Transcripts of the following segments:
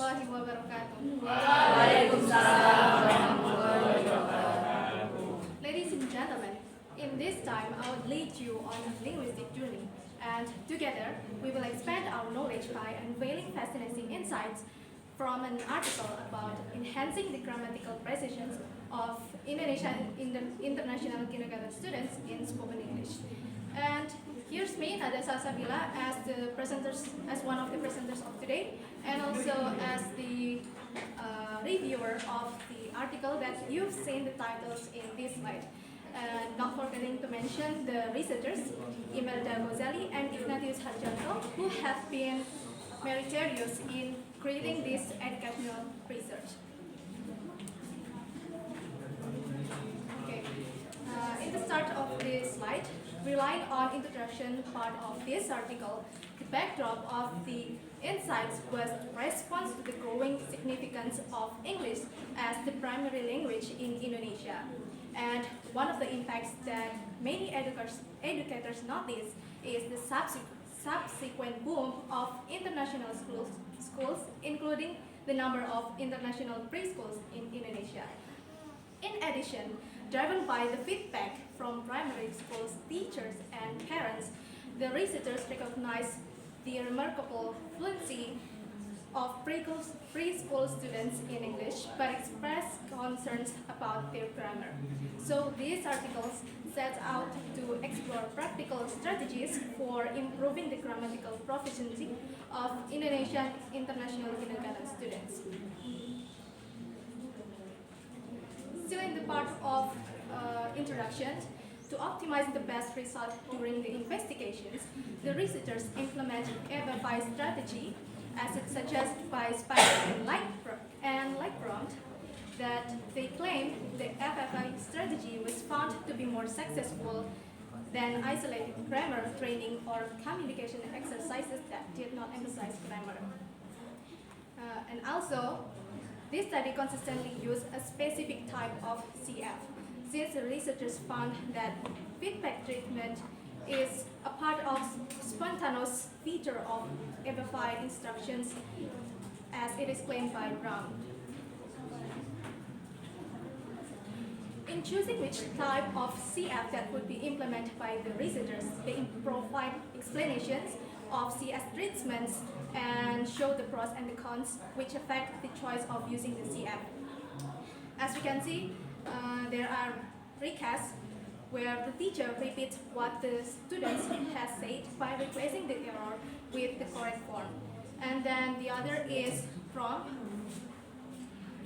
warahmatullahi wabarakatuh. Waalaikumsalam warahmatullahi wabarakatuh. Ladies and gentlemen, in this time I would lead you on a linguistic journey, and together we will expand our knowledge by unveiling fascinating insights from an article about enhancing the grammatical precision of Indonesian international kindergarten students in spoken English. And here's me, Nada Salsabila, as one of the presenters of today, and also as the reviewer of the article that you've seen the titles in this slide. And not forgetting to mention the researchers, Imelda Gozali and Ignatius Harjanto, who have been meritorious in creating this educational research. Okay. In the start of this slide, relying on introduction part of this article, the backdrop of the insights was response to the growing significance of English as the primary language in Indonesia. And one of the impacts that many educators notice is the subsequent boom of international schools, including the number of international preschools in Indonesia. In addition, driven by the feedback from primary schools, teachers, and parents, the researchers recognize the remarkable fluency of preschool students in English, but express concerns about their grammar. So these articles set out to explore practical strategies for improving the grammatical proficiency of Indonesian international kindergarten students. Still in the part of introduction, to optimize the best result during the investigations, the researchers implement FFI strategy as it suggested by Spicer and Lightprompt, that they claim the FFI strategy was found to be more successful than isolated grammar training or communication exercises that did not emphasize grammar. And also, this study consistently used a specific type of CF, since the researchers found that feedback treatment is a part of spontaneous feature of FFI instructions, as it is claimed by Brown. In choosing which type of CF that would be implemented by the researchers, they provide explanations of CS treatments and show the pros and the cons which affect the choice of using the CF. As we can see, there are recasts where the teacher repeats what the students has said by replacing the error with the correct form. And then the other is prompt.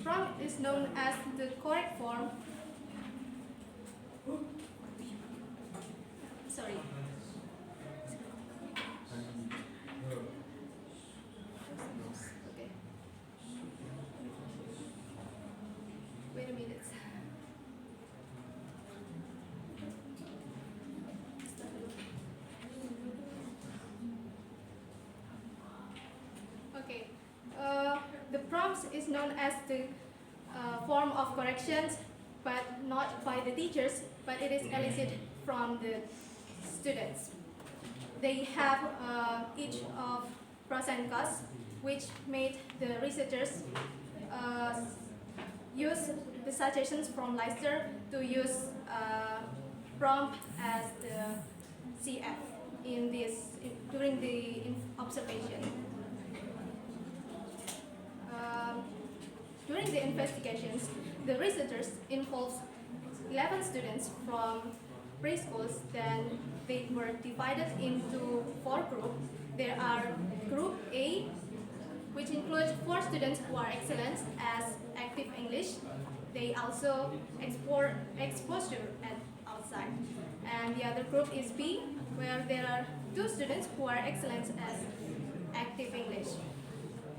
Prompt is known as the correct form. Sorry. Okay. Wait a minute. Okay. The prompts is known as the form of corrections, but not by the teachers, but it is elicited from the students. They have each of pros and cons, which made the researchers use the suggestions from Leicester to use prompt as the CF during the observation. During the investigations, the researchers involved 11 students from preschools. Then they were divided into 4 groups. There are Group A, which includes 4 students who are excellent as active English. They also explore exposure at outside. And the other group is B, where there are 2 students who are excellent as active English.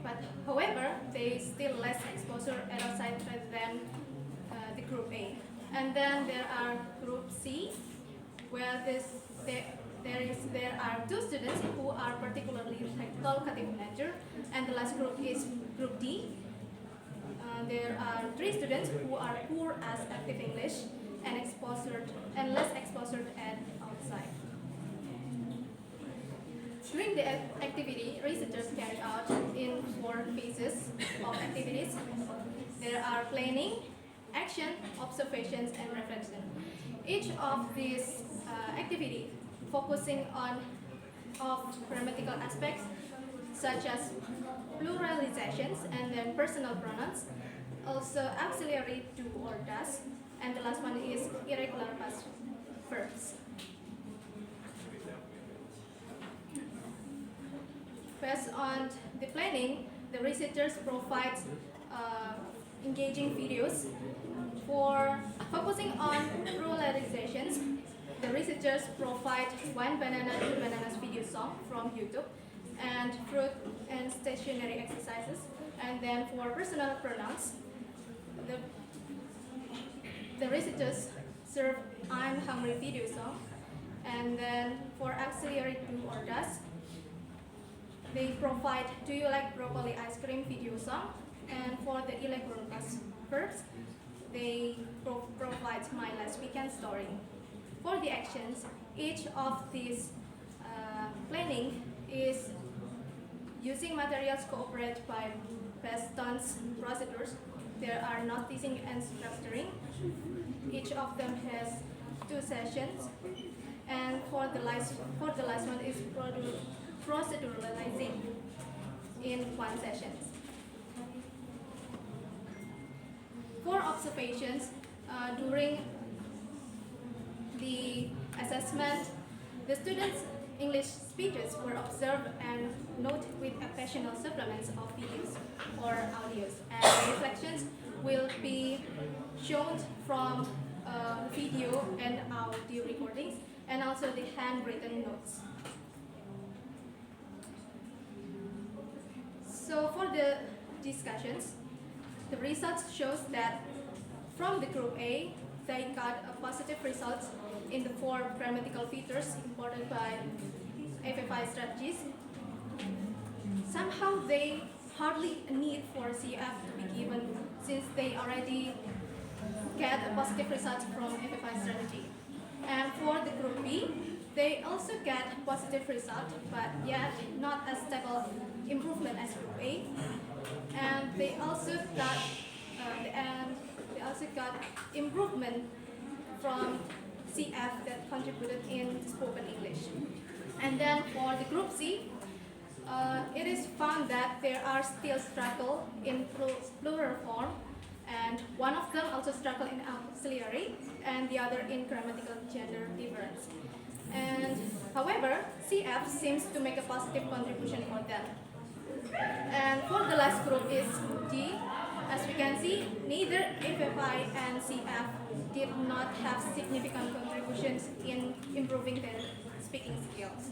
But however, they still less exposure at outside rather than the group A. And then there are Group C, where there are 2 students who are particularly talkative nature, and the last group is Group D. There are 3 students who are poor as active English and less exposure at outside. During the activity, researchers carry out in 4 phases of activities. There are planning, action, observations, and reflection. Each of these activity focusing on of grammatical aspects such as pluralizations and then personal pronouns, also auxiliary do or does, and the last one is irregular past verbs. Based on the planning, the researchers provide engaging videos. For focusing on pluralizations, the researchers provide One Banana, Two Bananas video song from YouTube, and fruit and stationary exercises. And then for personal pronouns, the researchers serve I'm Hungry video song. And then for auxiliary do or does, they provide Do You Like Broccoli Ice Cream video song. And for the irregular past verbs, they provide My Last Weekend Story. For the actions, each of these planning is using materials cooperated by based on procedures. There are noticing and structuring. Each of them has 2 sessions. And for the last one is proceduralizing in 1 session. For observations, during the assessment, the students' English speeches were observed and noted with occasional supplements of videos or audios, and reflections will be shown from video and audio recordings, and also the handwritten notes. So for the discussions, the results shows that from the group A, they got a positive results in the 4 grammatical features imported by FFI strategies. Somehow they hardly need for CF to be given since they already get a positive results from FFI strategy. And for the group B, they also get positive result, but yet not as stable improvement as group A. And they also got improvement from CF that contributed in spoken English. And then for the group C, it is found that there are still struggle in plural form, and one of them also struggle in auxiliary, and the other in grammatical gender difference. And however, CF seems to make a positive contribution for them. And for the last group is D. As we can see, neither FFI and CF did not have significant contributions in improving their speaking skills.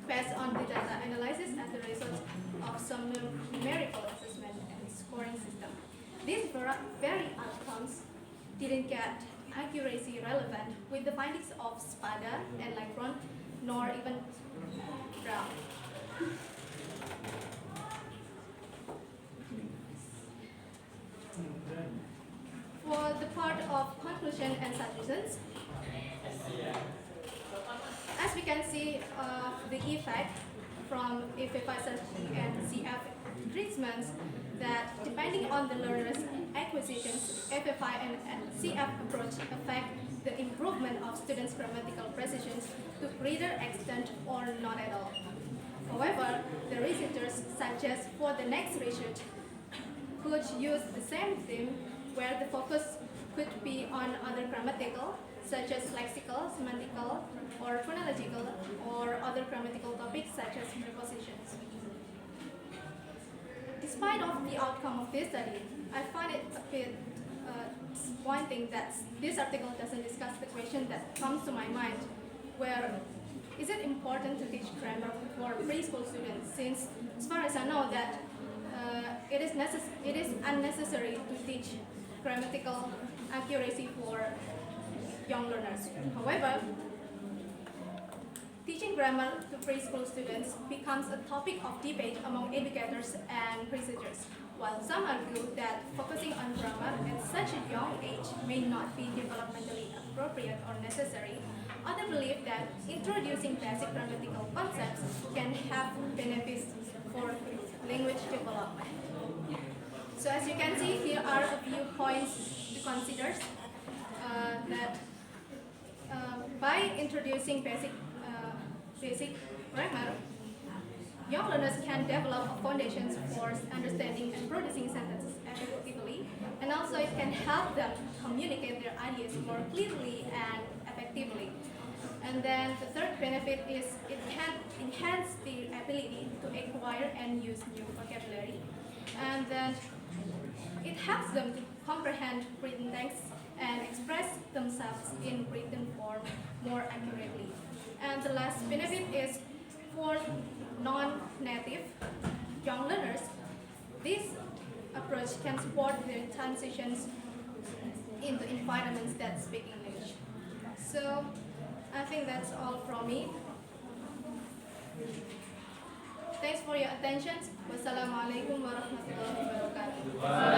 Based on the data analysis and the results of some numerical assessment and scoring system, these very outcomes didn't get accuracy relevant with the findings of Spada and Lightron, nor even Brown. For the part of conclusion and suggestions, as we can see, the effect from FFI strategy and CF treatments that depending on the learner's acquisitions, FFI and CF approach affect the improvement of students' grammatical precisions to greater extent or not at all. However, the researchers suggest for the next research could use the same theme where the focus could be on other grammatical, such as lexical, semantical, or phonological, or other grammatical topics such as prepositions. Despite of the outcome of this study, I find it a bit disappointing that this article doesn't discuss the question that comes to my mind, where is it important to teach grammar for preschool students, since as far as I know that it is unnecessary to teach grammatical accuracy for young learners. However, teaching grammar to preschool students becomes a topic of debate among educators and researchers, while some argue that focusing on grammar at such a young age may not be developmentally appropriate or necessary. Others believe that introducing basic grammatical concepts can have benefits for language development. So as you can see, here are a few points to consider. That by introducing basic grammar, young learners can develop foundations for understanding and producing sentences effectively, and also it can help them communicate their ideas more clearly and effectively. And then the third benefit is it can enhance their ability to acquire and use new vocabulary. And then it helps them to comprehend written text and express themselves in written form more accurately. And the last benefit is for non-native young learners, this approach can support their transitions into environments that speak English. So I think that's all from me. Thanks for your attention. Wassalamualaikum warahmatullahi wabarakatuh.